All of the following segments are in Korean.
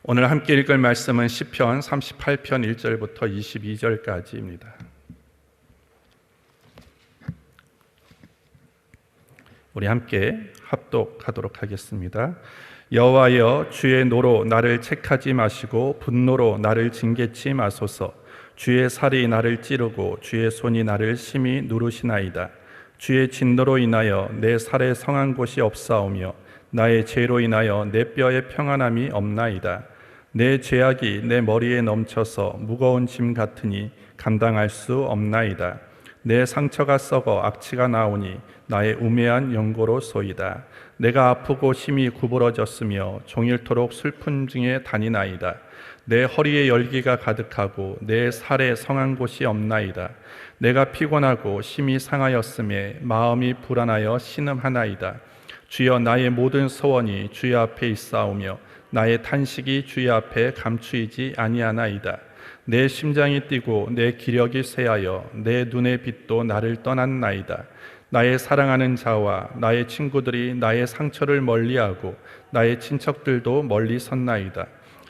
오늘 함께 읽을 말씀은 시편 38편 1절부터 22절까지입니다. 우리 함께 합독하도록 하겠습니다. 여호와여, 주의 노로 나를 책하지 마시고 분노로 나를 징계치 마소서. 주의 살이 나를 찌르고 주의 손이 나를 심히 누르시나이다. 주의 진노로 인하여 내 살에 성한 곳이 없사오며 나의 죄로 인하여 내 뼈에 평안함이 없나이다. 내 죄악이 내 머리에 넘쳐서 무거운 짐 같으니 감당할 수 없나이다. 내 상처가 썩어 악취가 나오니 나의 우매한 연고로소이다. 내가 아프고 심히 구부러졌으며 종일토록 슬픈 중에 다니나이다. 내 허리에 열기가 가득하고 내 살에 성한 곳이 없나이다. 내가 피곤하고 심히 상하였음에 마음이 불안하여 신음하나이다. 주여, 나의 모든 소원이 주의 앞에 있사오며 나의 탄식이 주의 앞에 감추이지 아니하나이다. 내 심장이 뛰고 내 기력이 쇠하여 내 눈의 빛도 나를 떠났나이다. 나의 사랑하는 자와 나의 친구들이 나의 상처를 멀리하고 나의 친척들도 멀리 섰나이다.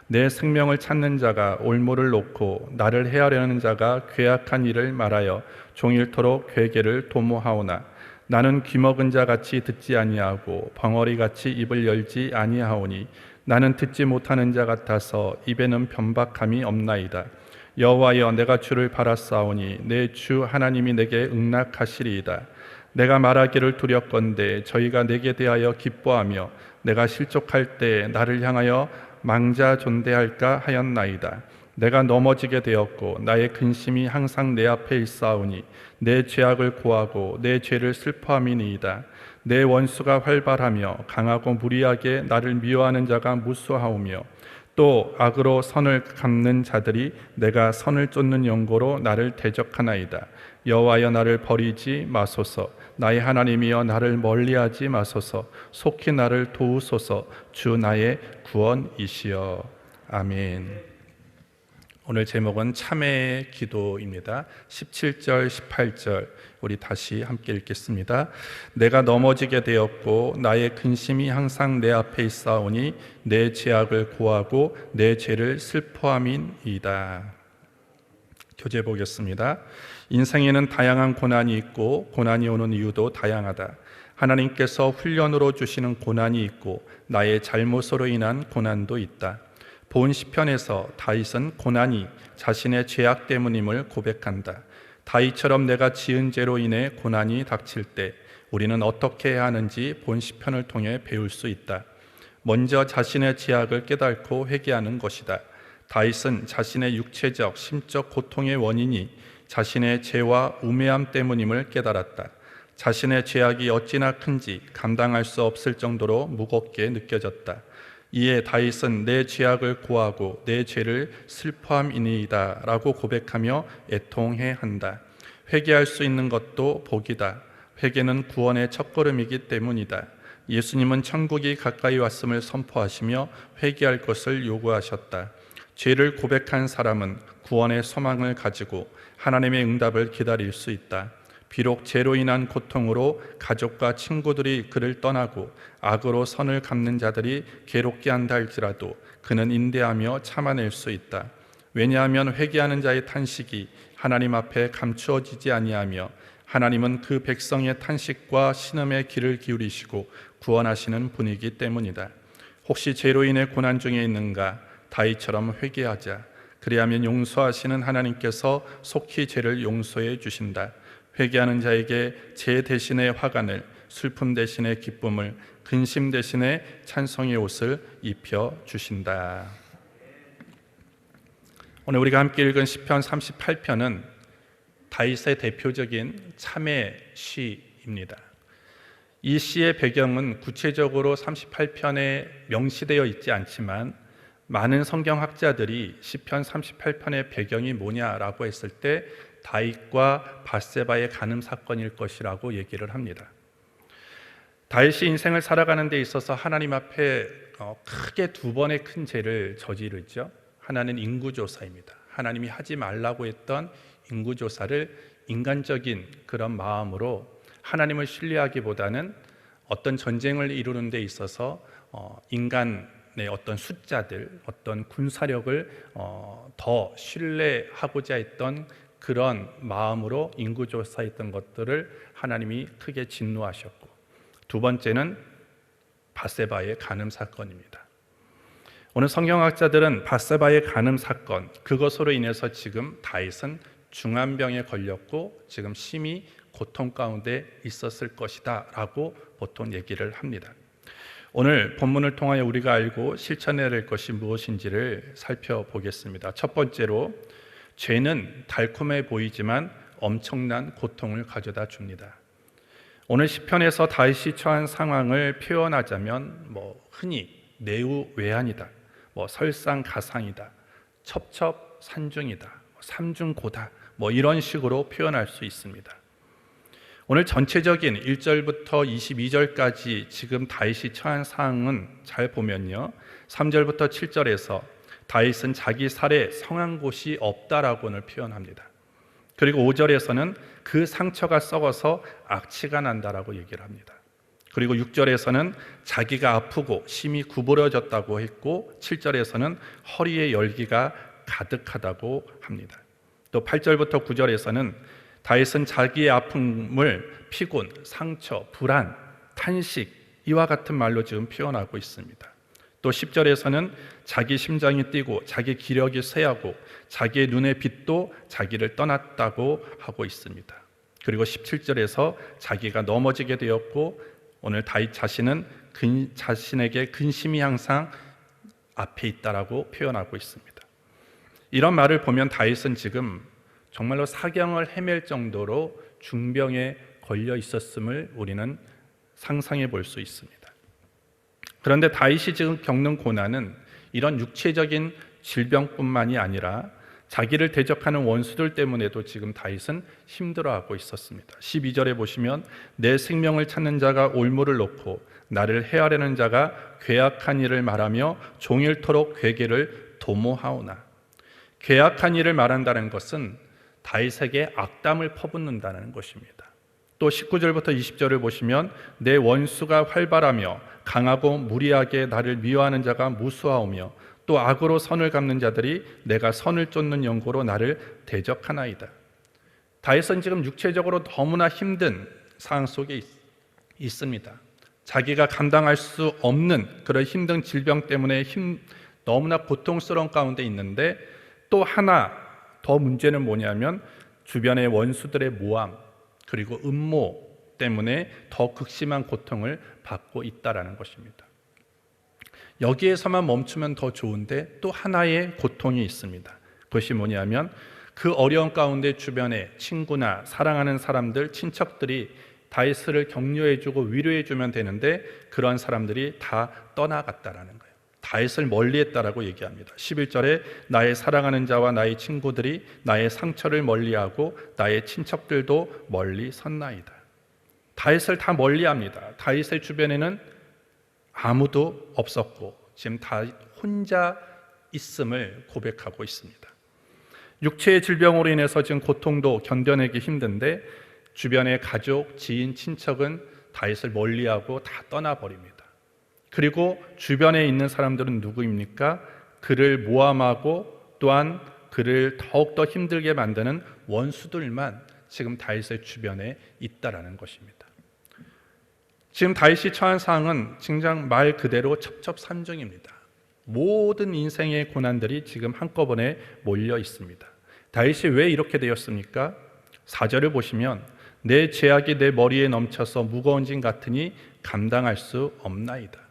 내 생명을 찾는 자가 올무를 놓고 나를 해하려는 자가 괴악한 일을 말하여 종일토록 괴계를 도모하오나 나는 귀먹은 자같이 듣지 아니하고 벙어리같이 입을 열지 아니하오니 나는 듣지 못하는 자 같아서 입에는 변박함이 없나이다. 여호와여, 내가 주를 바라사오니 내 주 하나님이 내게 응낙하시리이다. 내가 말하기를 두렵건대 저희가 내게 대하여 기뻐하며 내가 실족할 때 나를 향하여 망자 존대할까 하였나이다. 내가 넘어지게 되었고 나의 근심이 항상 내 앞에 있사오니 내 죄악을 고하고 내 죄를 슬퍼함이니이다. 내 원수가 활발하며 강하고 무리하게 나를 미워하는 자가 무수하오며 또 악으로 선을 갚는 자들이 내가 선을 쫓는 연고로 나를 대적하나이다. 여호와여, 나를 버리지 마소서. 나의 하나님이여, 나를 멀리하지 마소서. 속히 나를 도우소서. 주 나의 구원이시여. 아멘. 오늘 제목은 참회의 기도입니다. 17절, 18절 우리 다시 함께 읽겠습니다. 내가 넘어지게 되었고 나의 근심이 항상 내 앞에 있사오니 내 죄악을 고하고 내 죄를 슬퍼함이니이다. 교재 보겠습니다. 인생에는 다양한 고난이 있고 고난이 오는 이유도 다양하다. 하나님께서 훈련으로 주시는 고난이 있고 나의 잘못으로 인한 고난도 있다. 본 시편에서 다윗은 고난이 자신의 죄악 때문임을 고백한다. 다윗처럼 내가 지은 죄로 인해 고난이 닥칠 때 우리는 어떻게 해야 하는지 본 시편을 통해 배울 수 있다. 먼저 자신의 죄악을 깨닫고 회개하는 것이다. 다윗은 자신의 육체적, 심적 고통의 원인이 자신의 죄와 우매함 때문임을 깨달았다. 자신의 죄악이 어찌나 큰지 감당할 수 없을 정도로 무겁게 느껴졌다. 이에 다윗은 내 죄악을 고하고 내 죄를 슬퍼함이니이다 라고 고백하며 애통해 한다. 회개할 수 있는 것도 복이다. 회개는 구원의 첫걸음이기 때문이다. 예수님은 천국이 가까이 왔음을 선포하시며 회개할 것을 요구하셨다. 죄를 고백한 사람은 구원의 소망을 가지고 하나님의 응답을 기다릴 수 있다. 비록 죄로 인한 고통으로 가족과 친구들이 그를 떠나고 악으로 선을 갚는 자들이 괴롭게 한다 할지라도 그는 인내하며 참아낼 수 있다. 왜냐하면 회개하는 자의 탄식이 하나님 앞에 감추어지지 아니하며 하나님은 그 백성의 탄식과 신음에 귀를 기울이시고 구원하시는 분이기 때문이다. 혹시 죄로 인해 고난 중에 있는가? 다윗처럼 회개하자. 그리하면 용서하시는 하나님께서 속히 죄를 용서해 주신다. 회개하는 자에게 죄 대신의 화관을, 슬픔 대신의 기쁨을, 근심 대신의 찬송의 옷을 입혀 주신다. 오늘 우리가 함께 읽은 시편 38편은 다윗의 대표적인 참회 시입니다. 이 시의 배경은 구체적으로 38편에 명시되어 있지 않지만 많은 성경학자들이 시편 38편의 배경이 뭐냐라고 했을 때 다윗과 밧세바의 간음 사건일 것이라고 얘기를 합니다. 다윗이 인생을 살아가는 데 있어서 하나님 앞에 크게 두 번의 큰 죄를 저지르죠. 하나는 인구조사입니다. 하나님이 하지 말라고 했던 인구조사를 인간적인 그런 마음으로 하나님을 신뢰하기보다는 어떤 전쟁을 이루는 데 있어서 인간 어떤 숫자들, 어떤 군사력을 더 신뢰하고자 했던 그런 마음으로 인구조사했던 것들을 하나님이 크게 진노하셨고, 두 번째는 밧세바의 간음 사건입니다. 오늘 성경학자들은 밧세바의 간음 사건, 그것으로 인해서 지금 다윗은 중환병에 걸렸고 지금 심히 고통 가운데 있었을 것이다 라고 보통 얘기를 합니다. 오늘 본문을 통하여 우리가 알고 실천해야 할 것이 무엇인지를 살펴보겠습니다. 첫 번째로, 죄는 달콤해 보이지만 엄청난 고통을 가져다 줍니다. 오늘 시편에서 다윗이 처한 상황을 표현하자면 흔히 내우외환이다, 설상가상이다, 첩첩산중이다, 삼중고다, 이런 식으로 표현할 수 있습니다. 오늘 전체적인 1절부터 22절까지 지금 다윗이 처한 상황은 잘 보면요, 3절부터 7절에서 다윗은 자기 살에 성한 곳이 없다라고 오늘 표현합니다. 그리고 5절에서는 그 상처가 썩어서 악취가 난다라고 얘기를 합니다. 그리고 6절에서는 자기가 아프고 심히 구부러졌다고 했고, 7절에서는 허리에 열기가 가득하다고 합니다. 또 8절부터 9절에서는 다윗은 자기의 아픔을 피곤, 상처, 불안, 탄식, 이와 같은 말로 지금 표현하고 있습니다. 또 10절에서는 자기 심장이 뛰고 자기 기력이 쇠하고 자기의 눈의 빛도 자기를 떠났다고 하고 있습니다. 그리고 17절에서 자기가 넘어지게 되었고, 오늘 다윗 자신은 자신에게 근심이 항상 앞에 있다라고 표현하고 있습니다. 이런 말을 보면 다윗은 지금 정말로 사경을 헤맬 정도로 중병에 걸려 있었음을 우리는 상상해 볼 수 있습니다. 그런데 다윗이 지금 겪는 고난은 이런 육체적인 질병뿐만이 아니라 자기를 대적하는 원수들 때문에도 지금 다윗은 힘들어하고 있었습니다. 12절에 보시면 내 생명을 찾는 자가 올무를 놓고 나를 해하려는 자가 괴악한 일을 말하며 종일토록 괴계를 도모하오나. 괴악한 일을 말한다는 것은 다윗에게 악담을 퍼붓는다는 것입니다. 또 19절부터 20절을 보시면 내 원수가 활발하며 강하고 무리하게 나를 미워하는 자가 무수하오며 또 악으로 선을 갚는 자들이 내가 선을 쫓는 연고로 나를 대적하나이다. 다윗은 지금 육체적으로 너무나 힘든 상황 속에 있습니다. 자기가 감당할 수 없는 그런 힘든 질병 때문에 너무나 고통스러운 가운데 있는데, 또 하나 더 문제는 뭐냐면 주변의 원수들의 모함 그리고 음모 때문에 더 극심한 고통을 받고 있다라는 것입니다. 여기에서만 멈추면 더 좋은데 또 하나의 고통이 있습니다. 그것이 뭐냐면 그 어려운 가운데 주변에 친구나 사랑하는 사람들, 친척들이 다윗을 격려해주고 위로해주면 되는데 그런 사람들이 다 떠나갔다라는 거예요. 다윗을 멀리했다라고 얘기합니다. 11절에 나의 사랑하는 자와 나의 친구들이 나의 상처를 멀리하고 나의 친척들도 멀리 섰나이다. 다윗을 다 멀리합니다. 다윗의 주변에는 아무도 없었고 지금 다윗 혼자 있음을 고백하고 있습니다. 육체의 질병으로 인해서 지금 고통도 견뎌내기 힘든데 주변의 가족, 지인, 친척은 다윗을 멀리하고 다 떠나버립니다. 그리고 주변에 있는 사람들은 누구입니까? 그를 모함하고 또한 그를 더욱더 힘들게 만드는 원수들만 지금 다윗의 주변에 있다라는 것입니다. 지금 다윗이 처한 상황은 진정 말 그대로 첩첩산중입니다. 모든 인생의 고난들이 지금 한꺼번에 몰려 있습니다. 다윗이 왜 이렇게 되었습니까? 4절을 보시면 내 죄악이 내 머리에 넘쳐서 무거운 짐 같으니 감당할 수 없나이다.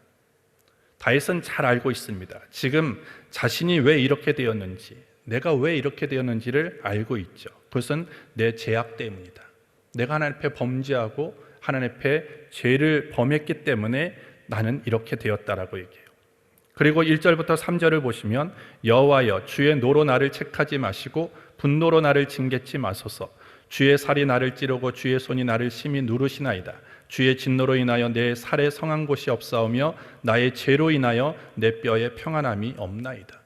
다윗은 잘 알고 있습니다. 지금 자신이 왜 이렇게 되었는지, 내가 왜 이렇게 되었는지를 알고 있죠. 그것은 내 죄악 때문이다. 내가 하나님 앞에 범죄하고 하나님 앞에 죄를 범했기 때문에 나는 이렇게 되었다라고 얘기해요. 그리고 1절부터 3절을 보시면 여호와여 주의 노로 나를 책하지 마시고 분노로 나를 징계치 마소서. 주의 살이 나를 찌르고 주의 손이 나를 심히 누르시나이다. 주의 진노로 인하여 내 살에 성한 곳이 없사오며 나의 죄로 인하여 내 뼈에 평안함이 없나이다.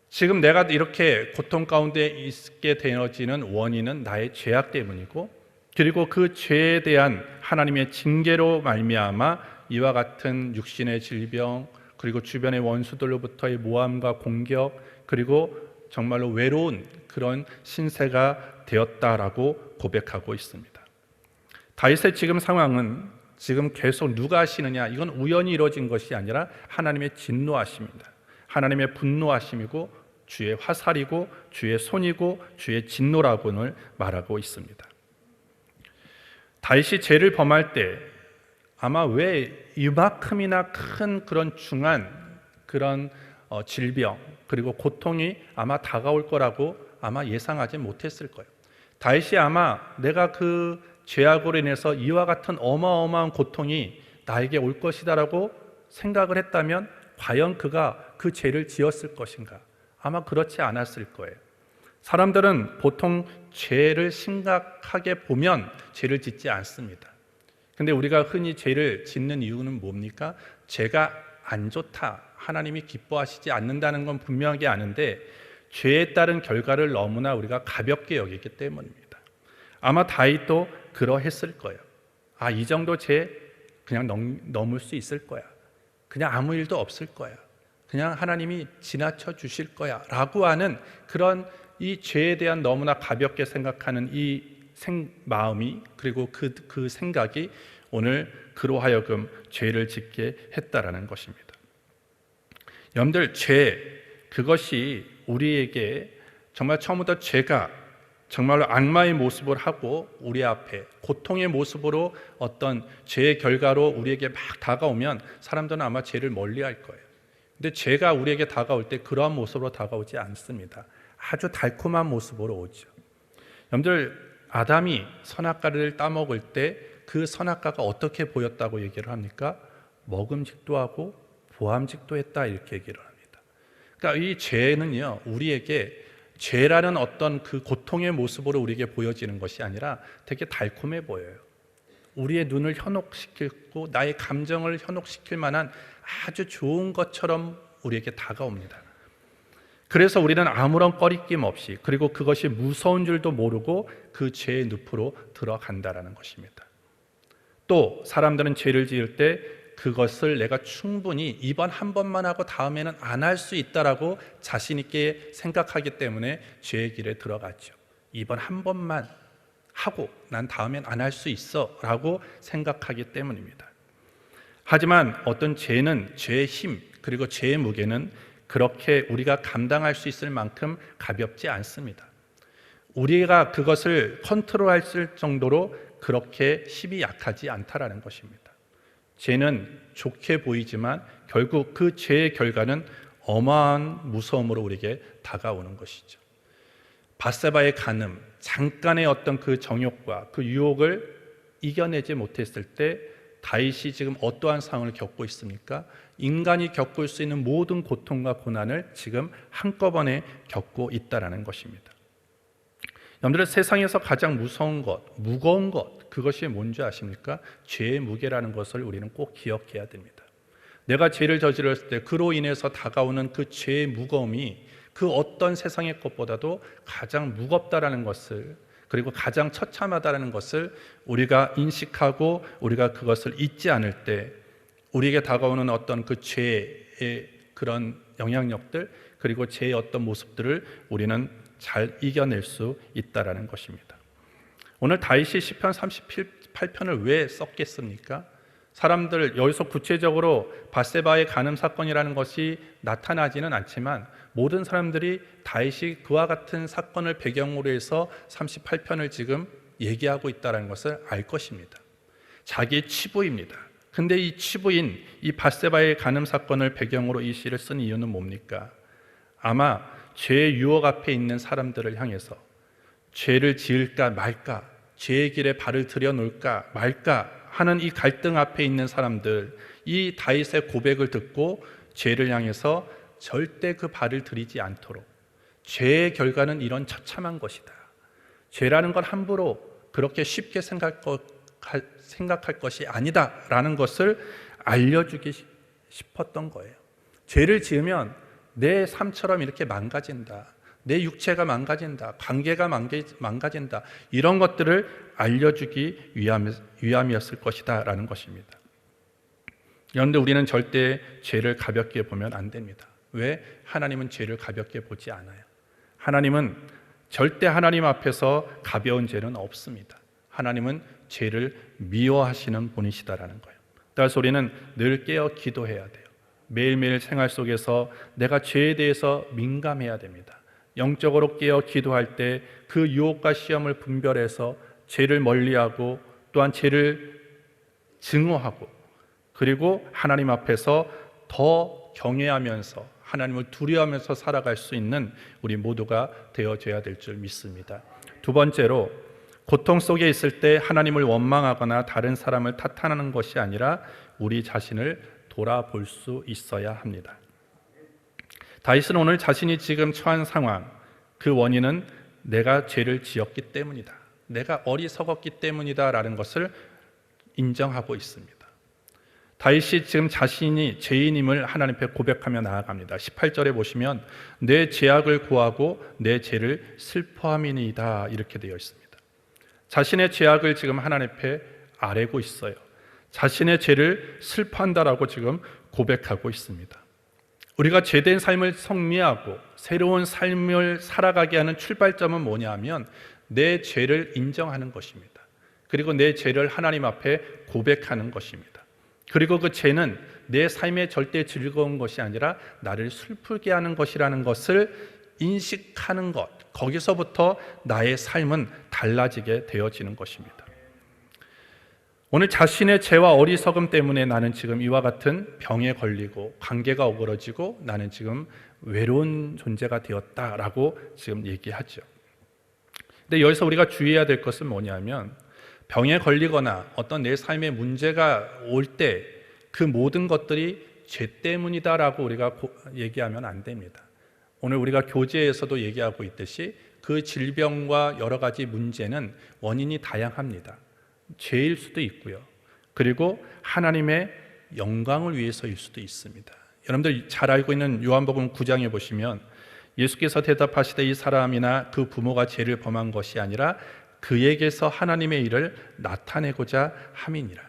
지금 내가 이렇게 고통 가운데 있게 되어지는 원인은 나의 죄악 때문이고, 그리고 그 죄에 대한 하나님의 징계로 말미암아 이와 같은 육신의 질병, 그리고 주변의 원수들로부터의 모함과 공격, 그리고 정말로 외로운 그런 신세가 되었다라고 고백하고 있습니다. 다윗의 지금 상황은 지금 계속 누가 하시느냐, 이건 우연히 이루어진 것이 아니라 하나님의 진노하심입니다. 하나님의 분노하심이고 주의 화살이고 주의 손이고 주의 진노라고는 말하고 있습니다. 다윗이 죄를 범할 때 아마 왜 이만큼이나 큰 그런 중한 그런 질병 그리고 고통이 아마 다가올 거라고 아마 예상하지 못했을 거예요. 다윗이 아마 내가 그 죄악으로 인해서 이와 같은 어마어마한 고통이 나에게 올 것이다라고 생각을 했다면 과연 그가 그 죄를 지었을 것인가? 아마 그렇지 않았을 거예요. 사람들은 보통 죄를 심각하게 보면 죄를 짓지 않습니다. 근데 우리가 흔히 죄를 짓는 이유는 뭡니까? 죄가 안 좋다, 하나님이 기뻐하시지 않는다는 건 분명하게 아는데 죄에 따른 결과를 너무나 우리가 가볍게 여기기 때문입니다. 아마 다윗도 그러했을 거예요. 이 정도 죄 그냥 넘을 수 있을 거야. 그냥 아무 일도 없을 거야. 그냥 하나님이 지나쳐 주실 거야 라고 하는 그런 이 죄에 대한 너무나 가볍게 생각하는 이 마음이, 그리고 그 생각이 오늘 그로 하여금 죄를 짓게 했다라는 것입니다. 여러분들, 죄, 그것이 우리에게 정말 처음부터 죄가 정말로 악마의 모습을 하고 우리 앞에 고통의 모습으로 어떤 죄의 결과로 우리에게 막 다가오면 사람들은 아마 죄를 멀리할 거예요. 근데 죄가 우리에게 다가올 때 그러한 모습으로 다가오지 않습니다. 아주 달콤한 모습으로 오죠. 여러분들, 아담이 선악과를 따먹을 때 그 선악과가 어떻게 보였다고 얘기를 합니까? 먹음직도 하고 보암직도 했다, 이렇게 얘기를 합니다. 그러니까 이 죄는요, 우리에게 죄라는 어떤 그 고통의 모습으로 우리에게 보여지는 것이 아니라 되게 달콤해 보여요. 우리의 눈을 현혹시키고 나의 감정을 현혹시킬 만한 아주 좋은 것처럼 우리에게 다가옵니다. 그래서 우리는 아무런 꺼리낌 없이, 그리고 그것이 무서운 줄도 모르고 그 죄의 늪으로 들어간다라는 것입니다. 또 사람들은 죄를 지을 때 그것을 내가 충분히 이번 한 번만 하고 다음에는 안 할 수 있다라고 자신 있게 생각하기 때문에 죄의 길에 들어갔죠. 이번 한 번만 하고 난 다음엔 안 할 수 있어 라고 생각하기 때문입니다. 하지만 어떤 죄는 죄의 힘, 그리고 죄의 무게는 그렇게 우리가 감당할 수 있을 만큼 가볍지 않습니다. 우리가 그것을 컨트롤할 정도로 그렇게 힘이 약하지 않다라는 것입니다. 죄는 좋게 보이지만 결국 그 죄의 결과는 어마어마한 무서움으로 우리에게 다가오는 것이죠. 밧세바의 간음, 잠깐의 어떤 그 정욕과 그 유혹을 이겨내지 못했을 때 다윗이 지금 어떠한 상황을 겪고 있습니까? 인간이 겪을 수 있는 모든 고통과 고난을 지금 한꺼번에 겪고 있다는 것입니다. 여러분들, 세상에서 가장 무서운 것, 무거운 것, 그것이 뭔지 아십니까? 죄의 무게라는 것을 우리는 꼭 기억해야 됩니다. 내가 죄를 저질렀을 때 그로 인해서 다가오는 그 죄의 무거움이 그 어떤 세상의 것보다도 가장 무겁다라는 것을, 그리고 가장 처참하다는 것을 우리가 인식하고 우리가 그것을 잊지 않을 때 우리에게 다가오는 어떤 그 죄의 그런 영향력들, 그리고 죄의 어떤 모습들을 우리는 잘 이겨낼 수 있다라는 것입니다. 오늘 다윗이 시편 38편을 왜 썼겠습니까? 사람들, 여기서 구체적으로 밧세바의 간음 사건이라는 것이 나타나지는 않지만 모든 사람들이 다윗이 그와 같은 사건을 배경으로 해서 38편을 지금 얘기하고 있다는 것을 알 것입니다. 자기의 치부입니다. 근데 이 치부인 이 밧세바의 간음 사건을 배경으로 이 시를 쓴 이유는 뭡니까? 아마 죄의 유혹 앞에 있는 사람들을 향해서 죄를 지을까 말까, 죄의 길에 발을 들여놓을까 말까 하는 이 갈등 앞에 있는 사람들, 이 다윗의 고백을 듣고 죄를 향해서 절대 그 발을 들이지 않도록, 죄의 결과는 이런 처참한 것이다, 죄라는 건 함부로 그렇게 쉽게 생각할 것이 아니다 라는 것을 알려주기 싶었던 거예요. 죄를 지으면 내 삶처럼 이렇게 망가진다, 내 육체가 망가진다, 관계가 망가진다, 이런 것들을 알려주기 위함이었을 것이다 라는 것입니다. 그런데 우리는 절대 죄를 가볍게 보면 안 됩니다. 왜? 하나님은 죄를 가볍게 보지 않아요. 하나님은 절대 하나님 앞에서 가벼운 죄는 없습니다. 하나님은 죄를 미워하시는 분이시다라는 거예요. 따라서 우리는 늘 깨어 기도해야 돼요. 매일매일 생활 속에서 내가 죄에 대해서 민감해야 됩니다. 영적으로 깨어 기도할 때 그 유혹과 시험을 분별해서 죄를 멀리하고 또한 죄를 증오하고 그리고 하나님 앞에서 더 경외하면서 하나님을 두려워하면서 살아갈 수 있는 우리 모두가 되어줘야 될 줄 믿습니다. 두 번째로, 고통 속에 있을 때 하나님을 원망하거나 다른 사람을 탓하는 것이 아니라 우리 자신을 돌아볼 수 있어야 합니다. 다윗은 오늘 자신이 지금 처한 상황, 그 원인은 내가 죄를 지었기 때문이다, 내가 어리석었기 때문이다 라는 것을 인정하고 있습니다. 다윗이 지금 자신이 죄인임을 하나님 앞에 고백하며 나아갑니다. 18절에 보시면 내 죄악을 고하고 내 죄를 슬퍼함이니이다 이렇게 되어 있습니다. 자신의 죄악을 지금 하나님 앞에 아뢰고 있어요. 자신의 죄를 슬퍼한다라고 지금 고백하고 있습니다. 우리가 죄된 삶을 정리하고 새로운 삶을 살아가게 하는 출발점은 뭐냐 하면 내 죄를 인정하는 것입니다. 그리고 내 죄를 하나님 앞에 고백하는 것입니다. 그리고 그 죄는 내 삶의 절대 즐거운 것이 아니라 나를 슬프게 하는 것이라는 것을 인식하는 것, 거기서부터 나의 삶은 달라지게 되어지는 것입니다. 오늘 자신의 죄와 어리석음 때문에 나는 지금 이와 같은 병에 걸리고 관계가 어그러지고 나는 지금 외로운 존재가 되었다라고 지금 얘기하죠. 근데 여기서 우리가 주의해야 될 것은 뭐냐면 병에 걸리거나 어떤 내 삶에 문제가 올 때 그 모든 것들이 죄 때문이다라고 우리가 얘기하면 안 됩니다. 오늘 우리가 교제에서도 얘기하고 있듯이 그 질병과 여러 가지 문제는 원인이 다양합니다. 죄일 수도 있고요. 그리고 하나님의 영광을 위해서일 수도 있습니다. 여러분들 잘 알고 있는 요한복음 9장에 보시면 예수께서 대답하시되 이 사람이나 그 부모가 죄를 범한 것이 아니라 그에게서 하나님의 일을 나타내고자 함이니라.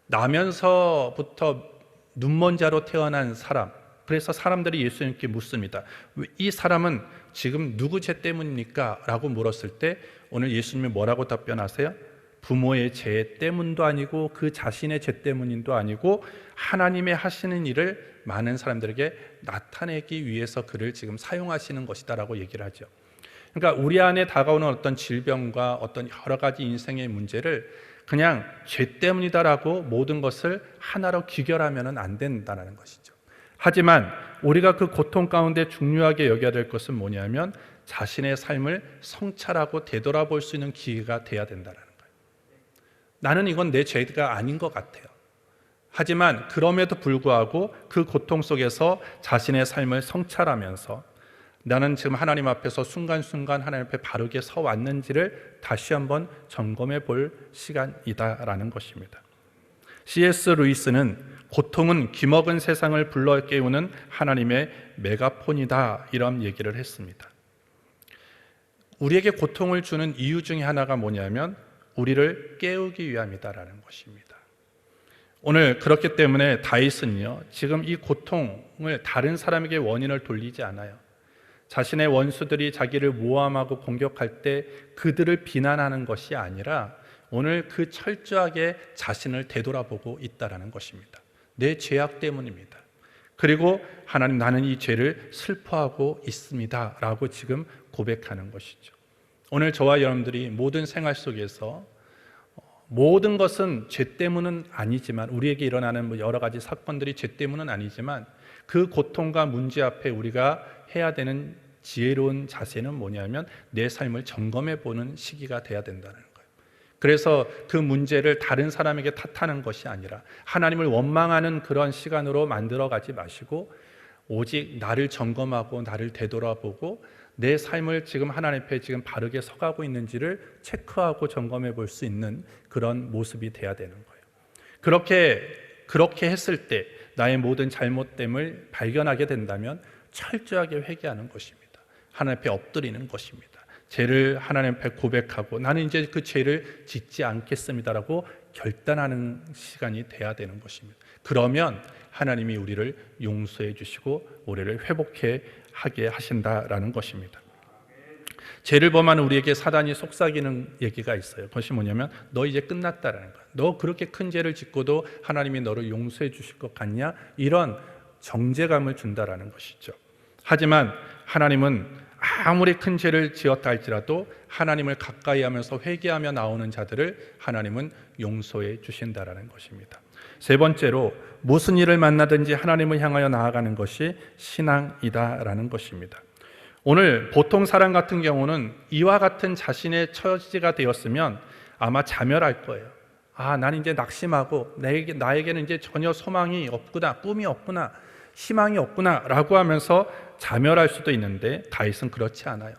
나면서부터 눈먼 자로 태어난 사람, 그래서 사람들이 예수님께 묻습니다. 이 사람은 지금 누구 죄 때문입니까? 라고 물었을 때 오늘 예수님이 뭐라고 답변하세요? 부모의 죄 때문도 아니고 그 자신의 죄 때문도 아니고 하나님의 하시는 일을 많은 사람들에게 나타내기 위해서 그를 지금 사용하시는 것이다 라고 얘기를 하죠. 그러니까 우리 안에 다가오는 어떤 질병과 어떤 여러 가지 인생의 문제를 그냥 죄 때문이다라고 모든 것을 하나로 귀결하면 안 된다는 것이죠. 하지만 우리가 그 고통 가운데 중요하게 여겨야 될 것은 뭐냐면 자신의 삶을 성찰하고 되돌아볼 수 있는 기회가 돼야 된다는 거예요. 나는 이건 내 죄가 아닌 것 같아요. 하지만 그럼에도 불구하고 그 고통 속에서 자신의 삶을 성찰하면서 나는 지금 하나님 앞에서 순간순간 하나님 앞에 바르게 서 왔는지를 다시 한번 점검해 볼 시간이다라는 것입니다. C.S. 루이스는 고통은 기먹은 세상을 불러 깨우는 하나님의 메가폰이다 이런 얘기를 했습니다. 우리에게 고통을 주는 이유 중에 하나가 뭐냐면 우리를 깨우기 위함이다라는 것입니다. 오늘 그렇기 때문에 다윗은요 지금 이 고통을 다른 사람에게 원인을 돌리지 않아요. 자신의 원수들이 자기를 모함하고 공격할 때 그들을 비난하는 것이 아니라 오늘 그 철저하게 자신을 되돌아보고 있다는 것입니다. 내 죄악 때문입니다. 그리고 하나님 나는 이 죄를 슬퍼하고 있습니다 라고 지금 고백하는 것이죠. 오늘 저와 여러분들이 모든 생활 속에서 모든 것은 죄 때문은 아니지만 우리에게 일어나는 여러 가지 사건들이 죄 때문은 아니지만 그 고통과 문제 앞에 우리가 해야 되는 지혜로운 자세는 뭐냐면 내 삶을 점검해 보는 시기가 돼야 된다는 거예요. 그래서 그 문제를 다른 사람에게 탓하는 것이 아니라 하나님을 원망하는 그런 시간으로 만들어가지 마시고 오직 나를 점검하고 나를 되돌아보고 내 삶을 지금 하나님 앞에 지금 바르게 서가고 있는지를 체크하고 점검해 볼 수 있는 그런 모습이 돼야 되는 거예요. 그렇게 했을 때 나의 모든 잘못됨을 발견하게 된다면 철저하게 회개하는 것입니다. 하나님 앞에 엎드리는 것입니다. 죄를 하나님 앞에 고백하고 나는 이제 그 죄를 짓지 않겠습니다라고 결단하는 시간이 돼야 되는 것입니다. 그러면 하나님이 우리를 용서해 주시고 우리를 회복해 하게 하신다라는 것입니다. 죄를 범하는 우리에게 사단이 속삭이는 얘기가 있어요. 그것이 뭐냐면 너 이제 끝났다라는 거야. 너 그렇게 큰 죄를 짓고도 하나님이 너를 용서해 주실 것 같냐? 이런 정죄감을 준다라는 것이죠. 하지만 하나님은 아무리 큰 죄를 지었다 할지라도 하나님을 가까이 하면서 회개하며 나오는 자들을 하나님은 용서해 주신다라는 것입니다. 세 번째로 무슨 일을 만나든지 하나님을 향하여 나아가는 것이 신앙이다라는 것입니다. 오늘 보통 사람 같은 경우는 이와 같은 자신의 처지가 되었으면 아마 자멸할 거예요. 난 이제 낙심하고 나에게는 이제 전혀 소망이 없구나, 꿈이 없구나, 희망이 없구나 라고 하면서 자멸할 수도 있는데 다윗은 그렇지 않아요.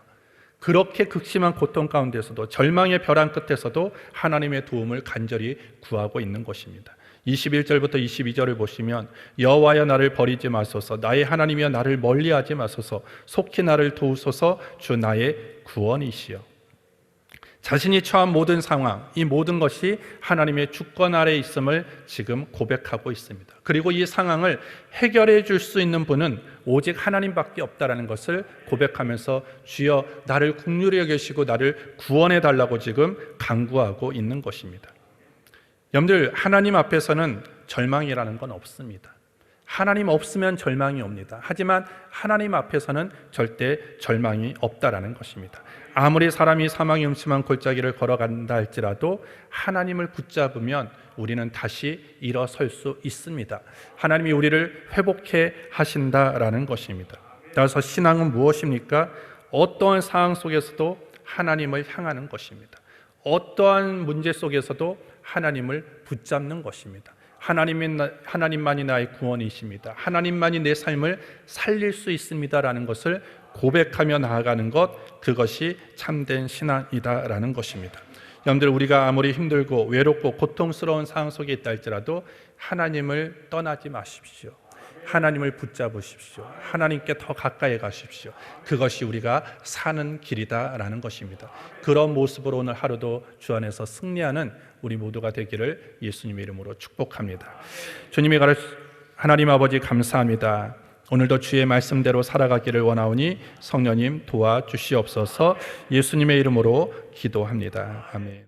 그렇게 극심한 고통 가운데서도 절망의 벼랑 끝에서도 하나님의 도움을 간절히 구하고 있는 것입니다. 21절부터 22절을 보시면 여호와여 나를 버리지 마소서, 나의 하나님이여 나를 멀리하지 마소서, 속히 나를 도우소서, 주 나의 구원이시여. 자신이 처한 모든 상황, 이 모든 것이 하나님의 주권 아래에 있음을 지금 고백하고 있습니다. 그리고 이 상황을 해결해 줄 수 있는 분은 오직 하나님밖에 없다라는 것을 고백하면서 주여 나를 긍휼히 여기시고 나를 구원해 달라고 지금 간구하고 있는 것입니다. 여러분들, 하나님 앞에서는 절망이라는 건 없습니다. 하나님 없으면 절망이 옵니다. 하지만 하나님 앞에서는 절대 절망이 없다라는 것입니다. 아무리 사람이 사망의 음침한 골짜기를 걸어간다 할지라도 하나님을 붙잡으면 우리는 다시 일어설 수 있습니다. 하나님이 우리를 회복해 하신다라는 것입니다. 따라서 신앙은 무엇입니까? 어떠한 상황 속에서도 하나님을 향하는 것입니다. 어떠한 문제 속에서도 하나님을 붙잡는 것입니다. 하나님만이 나의 구원이십니다. 하나님만이 내 삶을 살릴 수 있습니다라는 것을 고백하며 나아가는 것, 그것이 참된 신앙이다라는 것입니다. 여러분들, 우리가 아무리 힘들고 외롭고 고통스러운 상황 속에 있다 할지라도 하나님을 떠나지 마십시오. 하나님을 붙잡으십시오. 하나님께 더 가까이 가십시오. 그것이 우리가 사는 길이다라는 것입니다. 그런 모습으로 오늘 하루도 주 안에서 승리하는 우리 모두가 되기를 예수님의 이름으로 축복합니다. 주님이 하나님 아버지 감사합니다. 오늘도 주의 말씀대로 살아가기를 원하오니 성령님 도와주시옵소서. 예수님의 이름으로 기도합니다. 아멘.